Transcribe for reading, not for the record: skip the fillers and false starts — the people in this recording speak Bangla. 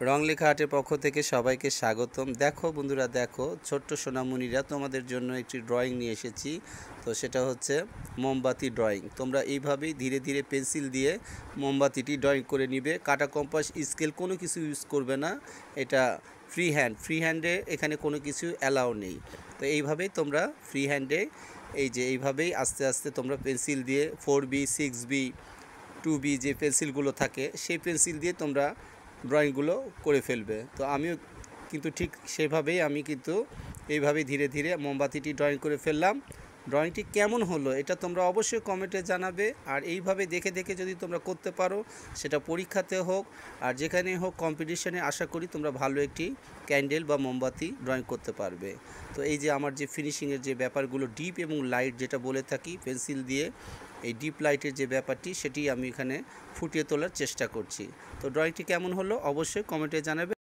রং লেখা আর্টের পক্ষ থেকে সবাইকে স্বাগতম। দেখো বন্ধুরা, দেখো ছোট্ট সোনামণিরা, তোমাদের জন্য একটি ড্রয়িং নিয়ে এসেছি। তো সেটা হচ্ছে মোমবাতি ড্রয়িং। তোমরা এইভাবেই ধীরে ধীরে পেন্সিল দিয়ে মোমবাতিটি ড্রয়িং করে নিবে। কাটা, কম্পাস, স্কেল কোনো কিছু ইউজ করবে না। এটা ফ্রি হ্যান্ডে, এখানে কোনো কিছু অ্যালাউ নেই। তো এইভাবেই তোমরা ফ্রি হ্যান্ডে এইভাবেই আস্তে আস্তে তোমরা পেন্সিল দিয়ে 4B, 6B, 2B যে পেন্সিলগুলো থাকে সেই পেন্সিল দিয়ে তোমরা ড্রয়িংগুলো করে ফেলবে। তো আমিও কিন্তু ঠিক সেভাবেই এইভাবেই ধীরে ধীরে মোমবাতিটি ড্রয়িং করে ফেললাম। ড্রয়িংটি কেমন হলো এটা তোমরা অবশ্যই কমেন্টে জানাবে। আর এইভাবে দেখে দেখে যদি তোমরা করতে পারো, সেটা পরীক্ষাতে হোক আর যেখানে হোক কম্পিটিশনে, আশা করি তোমরা ভালো একটি ক্যান্ডেল বা মোমবাতি ড্রয়িং করতে পারবে। তো এই যে আমার যে ফিনিশিংয়ের যে ব্যাপারগুলো, ডিপ এবং লাইট যেটা বলে থাকি পেন্সিল দিয়ে, এই ডিপ লাইটের যে ব্যাপারটি সেটি আমি এখানে ফুটিয়ে তোলার চেষ্টা করছি। তো ড্রয়িংটি কেমন হলো অবশ্যই কমেন্টে জানাবে।